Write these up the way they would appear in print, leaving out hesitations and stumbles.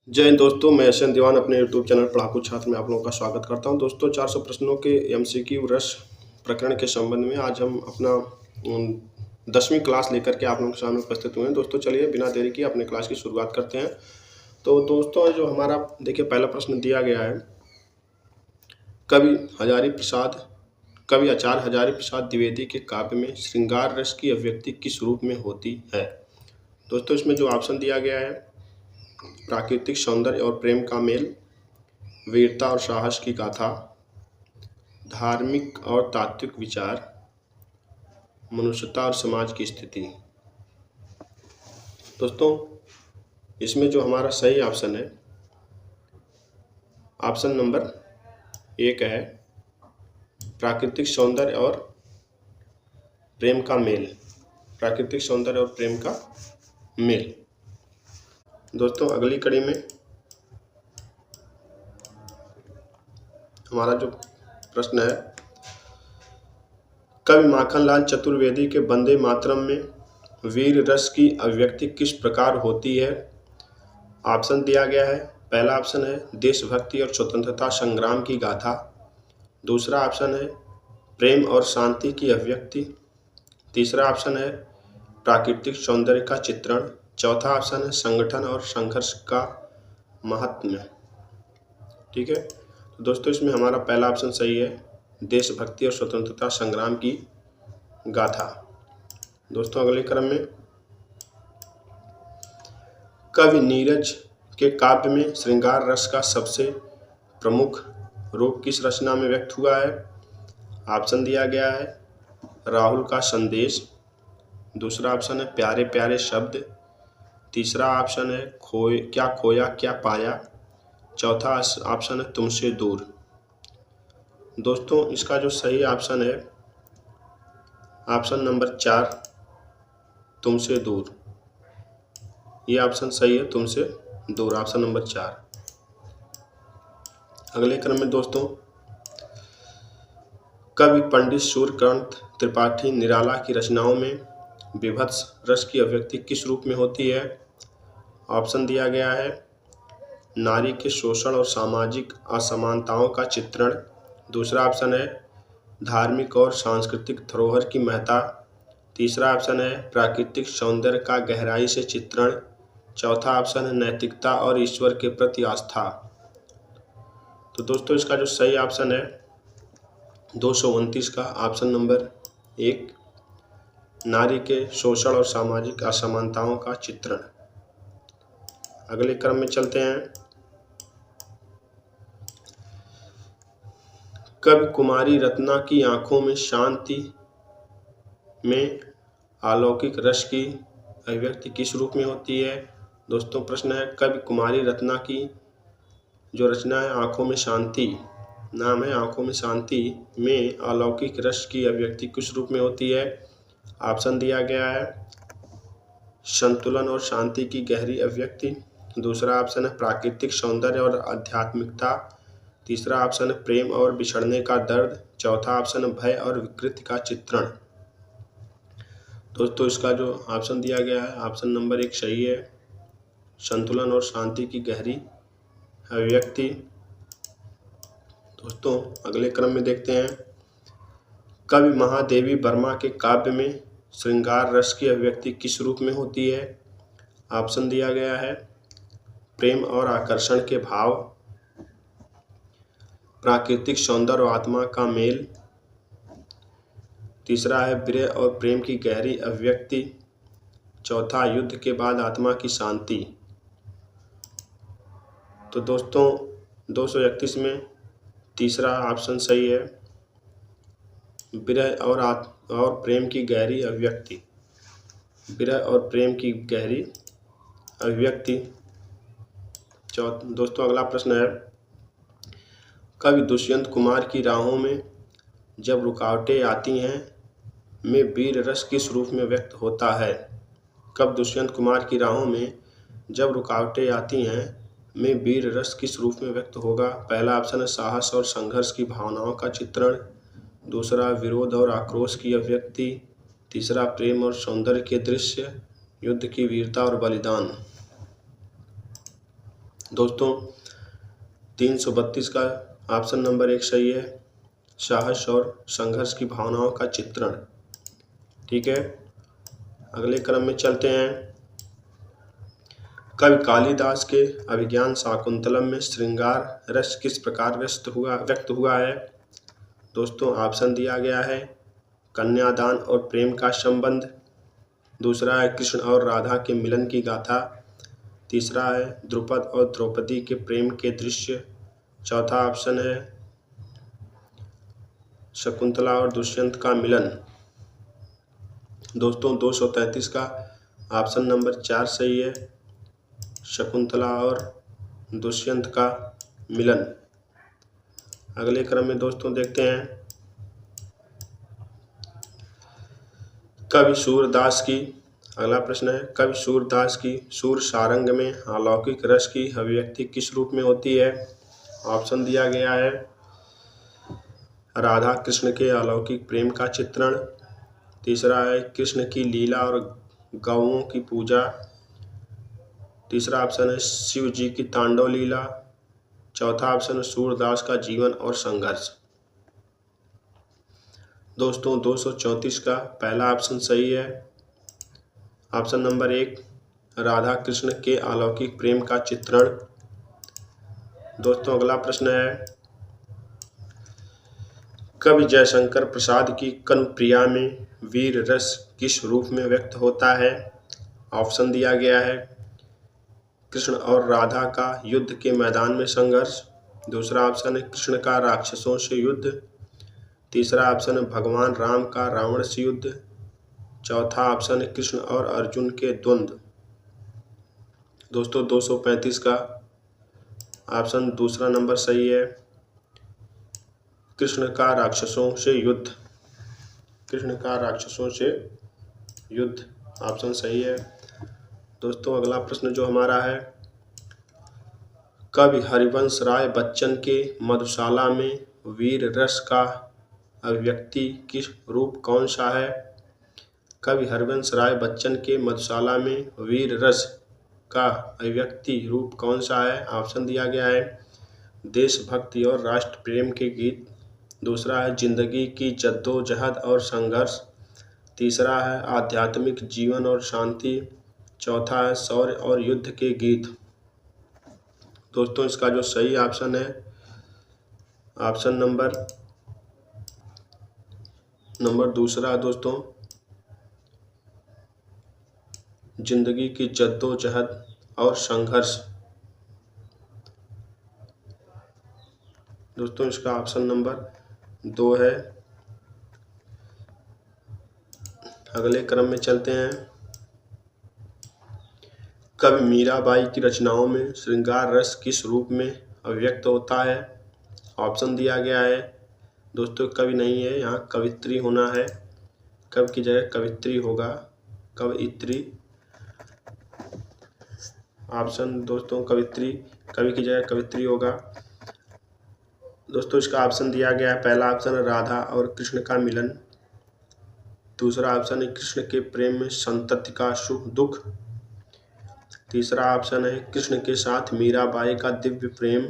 जय हिंद दोस्तों, मैं यशवंत दीवान अपने यूट्यूब चैनल पढ़ाकू छात्र में आप लोगों का स्वागत करता हूं। दोस्तों 400 प्रश्नों के एमसीक्यू रस प्रकरण के संबंध में आज हम अपना 10वीं क्लास लेकर के आप लोगों के सामने उपस्थित हुए हैं। दोस्तों चलिए बिना देरी किए अपने क्लास की शुरुआत करते हैं। तो दोस्तों जो हमारा देखिए पहला प्रश्न दिया गया है, कवि आचार्य हजारी प्रसाद द्विवेदी के काव्य में श्रृंगार रस की अभिव्यक्ति किस रूप में होती है। दोस्तों इसमें जो ऑप्शन दिया गया है, प्राकृतिक सौंदर्य और प्रेम का मेल, वीरता और साहस की गाथा, धार्मिक और तात्विक विचार, मनुष्यता और समाज की स्थिति। दोस्तों इसमें जो हमारा सही ऑप्शन है, ऑप्शन नंबर 1 है प्राकृतिक सौंदर्य और प्रेम का मेल। प्राकृतिक सौंदर्य और प्रेम का मेल। दोस्तों अगली कड़ी में हमारा जो प्रश्न है, कवि माखनलाल चतुर्वेदी के वंदे मातरम में वीर रस की अभिव्यक्ति किस प्रकार होती है। ऑप्शन दिया गया है, पहला ऑप्शन है देशभक्ति और स्वतंत्रता संग्राम की गाथा, दूसरा ऑप्शन है प्रेम और शांति की अभिव्यक्ति, तीसरा ऑप्शन है प्राकृतिक सौंदर्य का चित्रण, चौथा ऑप्शन है संगठन और संघर्ष का महात्म्य। ठीक है, तो दोस्तों इसमें हमारा पहला ऑप्शन सही है, देशभक्ति और स्वतंत्रता संग्राम की गाथा। दोस्तों अगले क्रम में, कवि नीरज के काव्य में श्रृंगार रस का सबसे प्रमुख रूप किस रचना में व्यक्त हुआ है। ऑप्शन दिया गया है राहुल का संदेश, दूसरा ऑप्शन है प्यारे प्यारे शब्द, तीसरा ऑप्शन है क्या खोया क्या पाया, चौथा ऑप्शन है तुमसे दूर। दोस्तों इसका जो सही ऑप्शन है, ऑप्शन नंबर 4 तुमसे दूर। ये ऑप्शन सही है, तुमसे दूर, ऑप्शन नंबर 4। अगले क्रम में दोस्तों, कवि पंडित सूर्यकांत त्रिपाठी निराला की रचनाओं में विभत्स रस की अभिव्यक्ति किस रूप में होती है। ऑप्शन दिया गया है नारी के शोषण और सामाजिक असमानताओं का चित्रण, दूसरा ऑप्शन है धार्मिक और सांस्कृतिक धरोहर की महत्ता, तीसरा ऑप्शन है प्राकृतिक सौंदर्य का गहराई से चित्रण, चौथा ऑप्शन है नैतिकता और ईश्वर के प्रति आस्था। तो दोस्तों इसका जो सही ऑप्शन है 229 का ऑप्शन नंबर 1, नारी के शोषण और सामाजिक असमानताओं का चित्रण। अगले क्रम में चलते हैं, कवि कुमारी रत्ना की आंखों में शांति में अलौकिक रस की अभिव्यक्ति किस रूप में होती है। दोस्तों प्रश्न है, कवि कुमारी रत्ना की जो रचना है आंखों में शांति, नाम है आंखों में शांति में अलौकिक रस की अभिव्यक्ति किस रूप में होती है। ऑप्शन दिया गया है संतुलन और शांति की गहरी अभिव्यक्ति, दूसरा ऑप्शन है प्राकृतिक सौंदर्य और आध्यात्मिकता, तीसरा ऑप्शन है प्रेम और बिछड़ने का दर्द, चौथा ऑप्शन है भय और विकृति का चित्रण। दोस्तों इसका जो ऑप्शन दिया गया है, ऑप्शन नंबर 1 सही है, संतुलन और शांति की गहरी अभिव्यक्ति। दोस्तों अगले क्रम में देखते हैं, कवि महादेवी वर्मा के काव्य में श्रृंगार रस की अभिव्यक्ति किस रूप में होती है। ऑप्शन दिया गया है प्रेम और आकर्षण के भाव, प्राकृतिक सौंदर्य और आत्मा का मेल, तीसरा है विरह और प्रेम की गहरी अभिव्यक्ति, चौथा युद्ध के बाद आत्मा की शांति। तो दोस्तों 231 में तीसरा ऑप्शन सही है, विरह और प्रेम की गहरी अभिव्यक्ति, विरह और प्रेम की गहरी अभिव्यक्ति। दोस्तों अगला प्रश्न है, कवि दुष्यंत कुमार की राहों में जब रुकावटें आती हैं में वीर रस किस रूप में व्यक्त होता है। कब दुष्यंत कुमार की राहों में जब रुकावटें आती हैं में वीर रस किस रूप में व्यक्त होगा। पहला ऑप्शन है साहस और संघर्ष की भावनाओं का चित्रण, दूसरा विरोध और आक्रोश की अभिव्यक्ति, तीसरा प्रेम और सौंदर्य के दृश्य, युद्ध की वीरता और बलिदान। दोस्तों 332 का ऑप्शन नंबर 1 सही है, साहस और संघर्ष की भावनाओं का चित्रण। ठीक है, अगले क्रम में चलते हैं। कवि कालिदास के अभिज्ञान शाकुंतलम में श्रृंगार रस किस प्रकार व्यक्त हुआ है। दोस्तों ऑप्शन दिया गया है, कन्यादान और प्रेम का संबंध, दूसरा है कृष्ण और राधा के मिलन की गाथा, तीसरा है द्रुपद और द्रौपदी के प्रेम के दृश्य, चौथा ऑप्शन है शकुंतला और दुष्यंत का मिलन। दोस्तों 233 का ऑप्शन नंबर 4 सही है, शकुंतला और दुष्यंत का मिलन। अगले क्रम में दोस्तों देखते हैं, कवि सूरदास की, अगला प्रश्न है, कवि सूरदास की सूर सारंग में अलौकिक रस की अभिव्यक्ति किस रूप में होती है। ऑप्शन दिया गया है, राधा कृष्ण के अलौकिक प्रेम का चित्रण, तीसरा है कृष्ण की लीला और गौओं की पूजा, तीसरा ऑप्शन है शिव जी की तांडव लीला, चौथा ऑप्शन है सूरदास का जीवन और संघर्ष। दोस्तों 234 का पहला ऑप्शन सही है, ऑप्शन नंबर 1 राधा कृष्ण के अलौकिक प्रेम का चित्रण। दोस्तों अगला प्रश्न है, कवि जयशंकर प्रसाद की कनुप्रिया में वीर रस किस रूप में व्यक्त होता है। ऑप्शन दिया गया है, कृष्ण और राधा का युद्ध के मैदान में संघर्ष, दूसरा ऑप्शन है कृष्ण का राक्षसों से युद्ध, तीसरा ऑप्शन है भगवान राम का रावण से युद्ध, चौथा ऑप्शन है कृष्ण और अर्जुन के द्वंद्व। दोस्तों 235 का ऑप्शन दूसरा नंबर सही है, कृष्ण का राक्षसों से युद्ध, कृष्ण का राक्षसों से युद्ध ऑप्शन सही है। दोस्तों अगला प्रश्न जो हमारा है, कवि हरिवंश राय बच्चन के मधुशाला में वीर रस का अभिव्यक्ति किस रूप कौन सा है। कवि हरिवंश राय बच्चन के मधुशाला में वीर रस का अभिव्यक्ति रूप कौन सा है। ऑप्शन दिया गया है, देशभक्ति और राष्ट्र प्रेम के गीत, दूसरा है जिंदगी की जद्दोजहद और संघर्ष, तीसरा है आध्यात्मिक जीवन और शांति, चौथा है शौर्य और युद्ध के गीत। दोस्तों इसका जो सही ऑप्शन है, ऑप्शन नंबर दूसरा है दोस्तों, जिंदगी की जद्दोजहद और संघर्ष। दोस्तों इसका ऑप्शन नंबर 2 है। अगले क्रम में चलते हैं, कवि मीराबाई की रचनाओं में श्रृंगार रस किस रूप में अभिव्यक्त होता है। ऑप्शन दिया गया है, दोस्तों कवि नहीं है, यहाँ कवित्री होना है, कवि की जगह कवित्री होगा, कवित्री। ऑप्शन दोस्तों कवित्री, कवि की जगह कवित्री होगा। दोस्तों इसका ऑप्शन दिया गया है, पहला ऑप्शन है राधा और कृष्ण का मिलन, दूसरा ऑप्शन है कृष्ण के प्रेम में संतति का सुख दुख, तीसरा ऑप्शन है कृष्ण के साथ मीराबाई का दिव्य प्रेम,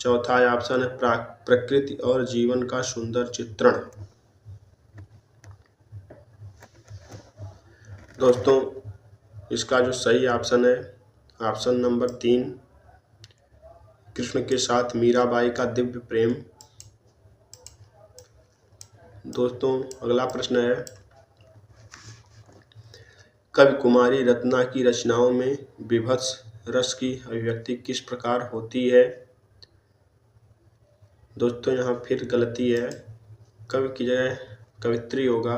चौथा ऑप्शन है प्रकृति और जीवन का सुंदर चित्रण। दोस्तों इसका जो सही ऑप्शन है, ऑप्शन नंबर 3 कृष्ण के साथ मीराबाई का दिव्य प्रेम। दोस्तों अगला प्रश्न है, कवि कुमारी रत्ना की रचनाओं में विभत्स रस की अभिव्यक्ति किस प्रकार होती है। दोस्तों यहाँ फिर गलती है, कवि की जगह कवित्री होगा,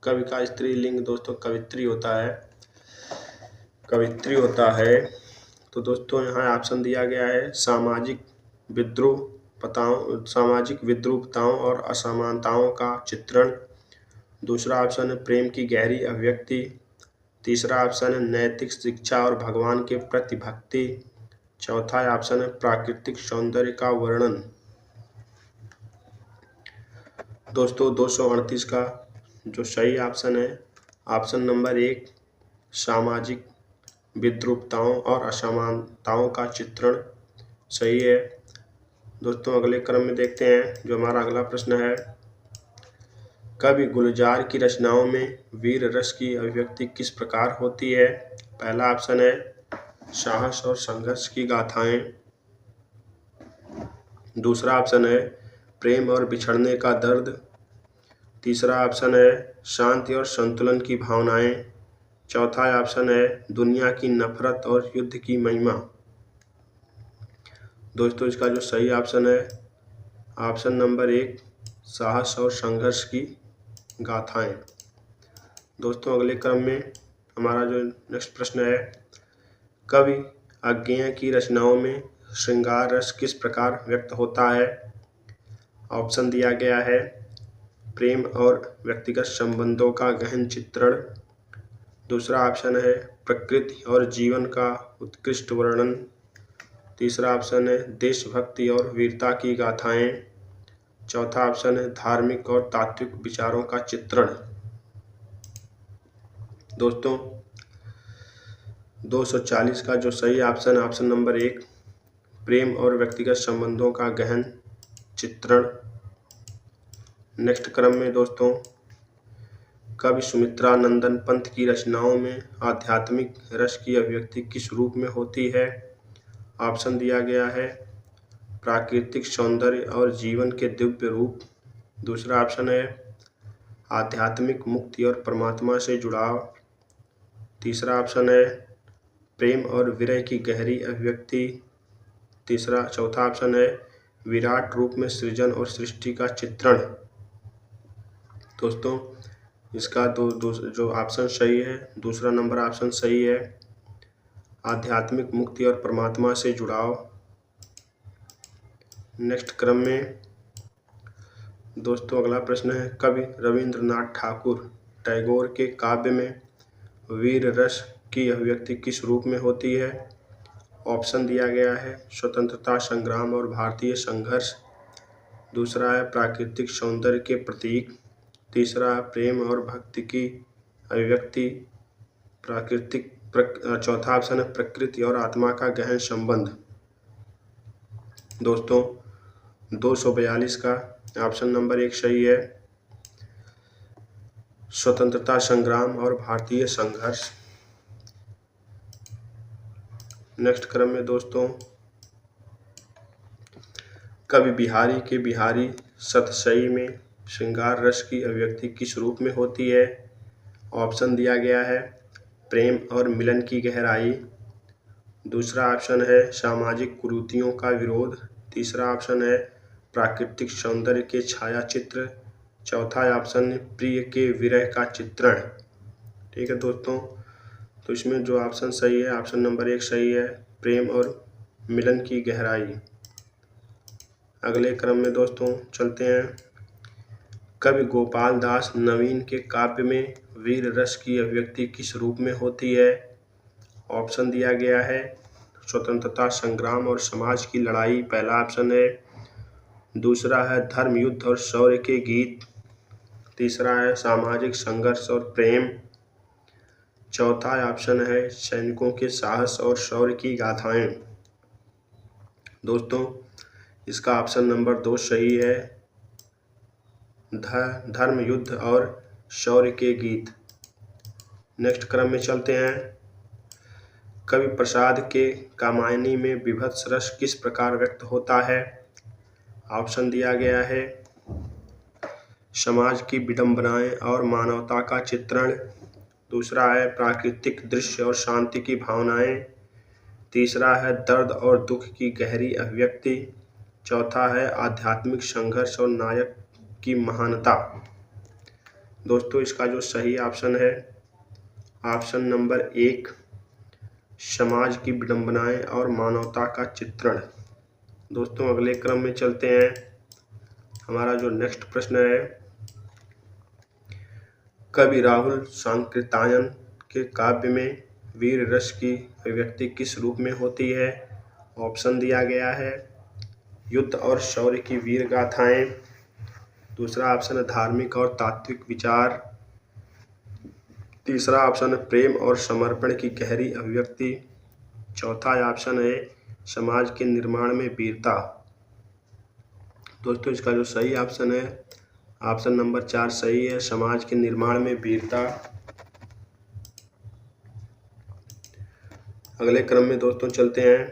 कवि का स्त्रीलिंग दोस्तों कवित्री होता है, कवित्री होता है। तो दोस्तों यहाँ ऑप्शन दिया गया है, सामाजिक विद्रूपताओं और असमानताओं का चित्रण, दूसरा ऑप्शन है प्रेम की गहरी अभिव्यक्ति, तीसरा ऑप्शन है नैतिक शिक्षा और भगवान के प्रति भक्ति, चौथा ऑप्शन है प्राकृतिक सौंदर्य का वर्णन। दोस्तों 238 का जो सही ऑप्शन है, ऑप्शन नंबर 1 सामाजिक विद्रूपताओं और असमानताओं का चित्रण सही है। दोस्तों अगले क्रम में देखते हैं जो हमारा अगला प्रश्न है, कवि गुलजार की रचनाओं में वीर रस की अभिव्यक्ति किस प्रकार होती है? पहला ऑप्शन है साहस और संघर्ष की गाथाएं। दूसरा ऑप्शन है प्रेम और बिछड़ने का दर्द। तीसरा ऑप्शन है शांति और संतुलन की भावनाएं। चौथा ऑप्शन है दुनिया की नफरत और युद्ध की महिमा। दोस्तों इसका जो सही ऑप्शन है ऑप्शन नंबर 1 साहस और संघर्ष की गाथाएं। दोस्तों अगले क्रम में हमारा जो नेक्स्ट प्रश्न है, कवि अज्ञेय की रचनाओं में श्रृंगार रस किस प्रकार व्यक्त होता है? ऑप्शन दिया गया है प्रेम और व्यक्तिगत संबंधों का गहन चित्रण। दूसरा ऑप्शन है प्रकृति और जीवन का उत्कृष्ट वर्णन। तीसरा ऑप्शन है देशभक्ति और वीरता की गाथाएं। चौथा ऑप्शन है धार्मिक और तात्विक विचारों का चित्रण। दोस्तों 240 का जो सही ऑप्शन ऑप्शन नंबर 1 प्रेम और व्यक्तिगत संबंधों का गहन चित्रण। नेक्स्ट क्रम में दोस्तों, कवि सुमित्रा नंदन पंत की रचनाओं में आध्यात्मिक रस की अभिव्यक्ति किस रूप में होती है? ऑप्शन दिया गया है प्राकृतिक सौंदर्य और जीवन के दिव्य रूप। दूसरा ऑप्शन है आध्यात्मिक मुक्ति और परमात्मा से जुड़ाव। तीसरा ऑप्शन है प्रेम और विरह की गहरी अभिव्यक्ति। चौथा ऑप्शन है विराट रूप में सृजन और सृष्टि का चित्रण। दोस्तों इसका जो ऑप्शन सही है, दूसरा नंबर ऑप्शन सही है आध्यात्मिक मुक्ति और परमात्मा से जुड़ाव। नेक्स्ट क्रम में दोस्तों अगला प्रश्न है, कवि रविंद्रनाथ ठाकुर टैगोर के काव्य में वीर रस की अभिव्यक्ति किस रूप में होती है? ऑप्शन दिया गया है स्वतंत्रता संग्राम और भारतीय संघर्ष। दूसरा है प्राकृतिक सौंदर्य के प्रतीक। तीसरा है प्रेम और भक्ति की अभिव्यक्ति। चौथा ऑप्शन है प्रकृति और आत्मा का गहन संबंध। दोस्तों 242 का ऑप्शन नंबर 1 सही है स्वतंत्रता संग्राम और भारतीय संघर्ष। नेक्स्ट क्रम में दोस्तों, कवि बिहारी के बिहारी सतसई में श्रृंगार रस की अभिव्यक्ति किस रूप में होती है? ऑप्शन दिया गया है प्रेम और मिलन की गहराई। दूसरा ऑप्शन है सामाजिक कुरीतियों का विरोध। तीसरा ऑप्शन है प्राकृतिक सौंदर्य के छाया चित्र। चौथा ऑप्शन है प्रिय के विरह का चित्रण। ठीक है दोस्तों, तो इसमें जो ऑप्शन सही है ऑप्शन नंबर 1 सही है प्रेम और मिलन की गहराई। अगले क्रम में दोस्तों चलते हैं, कवि गोपाल दास नवीन के काव्य में वीर रस की अभिव्यक्ति किस रूप में होती है? ऑप्शन दिया गया है स्वतंत्रता संग्राम और समाज की लड़ाई, पहला ऑप्शन है। दूसरा है धर्म युद्ध और शौर्य के गीत। तीसरा है सामाजिक संघर्ष और प्रेम। चौथा ऑप्शन है सैनिकों के साहस और शौर्य की गाथाएं। दोस्तों इसका ऑप्शन नंबर 2 सही है धर्म युद्ध और शौर्य के गीत। नेक्स्ट क्रम में चलते हैं, कवि प्रसाद के कामायनी में विभत्स रस किस प्रकार व्यक्त होता है? ऑप्शन दिया गया है समाज की विडंबनाएं और मानवता का चित्रण। दूसरा है प्राकृतिक दृश्य और शांति की भावनाएं। तीसरा है दर्द और दुख की गहरी अभिव्यक्ति। चौथा है आध्यात्मिक संघर्ष और नायक की महानता। दोस्तों इसका जो सही ऑप्शन है ऑप्शन नंबर 1 समाज की विडंबनाएं और मानवता का चित्रण। दोस्तों अगले क्रम में चलते हैं, हमारा जो नेक्स्ट प्रश्न है, कवि राहुल सांकृत्यायन के काव्य में वीर रस की अभिव्यक्ति किस रूप में होती है? ऑप्शन दिया गया है युद्ध और शौर्य की वीर गाथाएं। दूसरा ऑप्शन है धार्मिक और तात्विक विचार। तीसरा ऑप्शन है प्रेम और समर्पण की गहरी अभिव्यक्ति। चौथा ऑप्शन है समाज के निर्माण में वीरता। दोस्तों इसका जो सही ऑप्शन है ऑप्शन नंबर 4 सही है, समाज के निर्माण में वीरता। अगले क्रम में दोस्तों चलते हैं।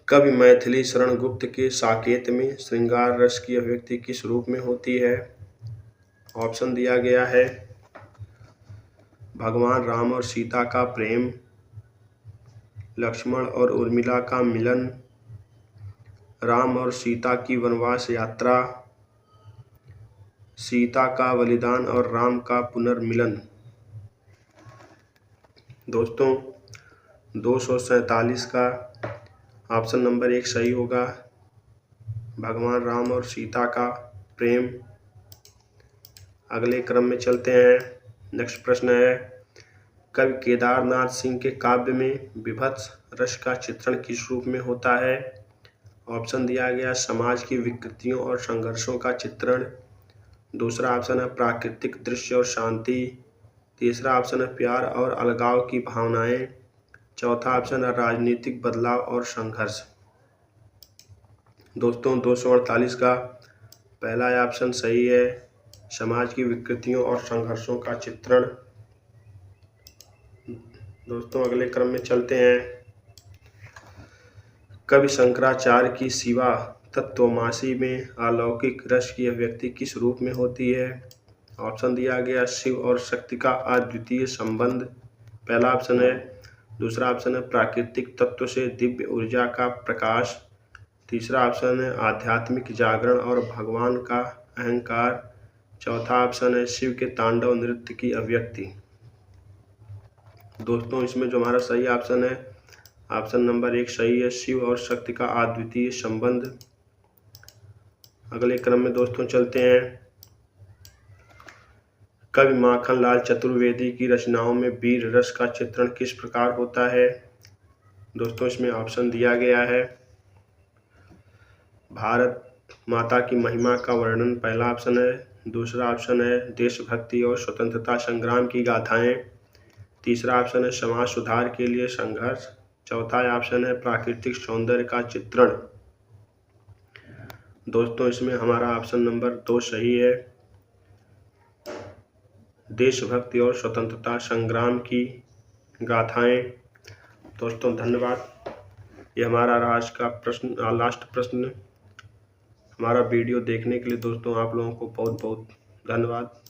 कवि मैथिली शरण गुप्त के साकेत में श्रृंगार रस की अभिव्यक्ति किस रूप में होती है? ऑप्शन दिया गया है भगवान राम और सीता का प्रेम, लक्ष्मण और उर्मिला का मिलन, राम और सीता की वनवास यात्रा, सीता का बलिदान और राम का पुनर्मिलन। दोस्तों 247 का ऑप्शन नंबर 1 सही होगा, भगवान राम और सीता का प्रेम। अगले क्रम में चलते हैं। नेक्स्ट प्रश्न है कवि केदारनाथ सिंह के काव्य में विभत्स रस का चित्रण किस रूप में होता है? ऑप्शन दिया गया समाज की विकृतियों और संघर्षों का चित्रण। दूसरा ऑप्शन है प्राकृतिक दृश्य और शांति। तीसरा ऑप्शन है प्यार और अलगाव की भावनाएं। चौथा ऑप्शन है राजनीतिक बदलाव और संघर्ष। दोस्तों 248 का पहला ऑप्शन सही है, समाज की विकृतियों और संघर्षों का चित्रण। दोस्तों अगले क्रम में चलते हैं। कवि शंकराचार्य की शिवा तत्त्वमासी में अलौकिक रस की अभिव्यक्ति किस रूप में होती है? ऑप्शन दिया गया शिव और शक्ति का अद्वितीय संबंध, पहला ऑप्शन है। दूसरा ऑप्शन है प्राकृतिक तत्व से दिव्य ऊर्जा का प्रकाश। तीसरा ऑप्शन है आध्यात्मिक जागरण और भगवान का अहंकार। चौथा ऑप्शन है शिव के तांडव नृत्य की अभिव्यक्ति। दोस्तों इसमें जो हमारा सही ऑप्शन है ऑप्शन नंबर 1 सही है, शिव और शक्ति का अद्वितीय संबंध। अगले क्रम में दोस्तों चलते हैं। कवि माखनलाल चतुर्वेदी की रचनाओं में वीर रस का चित्रण किस प्रकार होता है? दोस्तों इसमें ऑप्शन दिया गया है भारत माता की महिमा का वर्णन, पहला ऑप्शन है। दूसरा ऑप्शन है देशभक्ति और स्वतंत्रता संग्राम की गाथाएं। तीसरा ऑप्शन है समाज सुधार के लिए संघर्ष। चौथा ऑप्शन है प्राकृतिक सौंदर्य का चित्रण। दोस्तों इसमें हमारा ऑप्शन नंबर 2 सही है, देशभक्ति और स्वतंत्रता संग्राम की गाथाएं। दोस्तों धन्यवाद। ये हमारा आज का प्रश्न लास्ट प्रश्न। हमारा वीडियो देखने के लिए दोस्तों आप लोगों को बहुत बहुत धन्यवाद।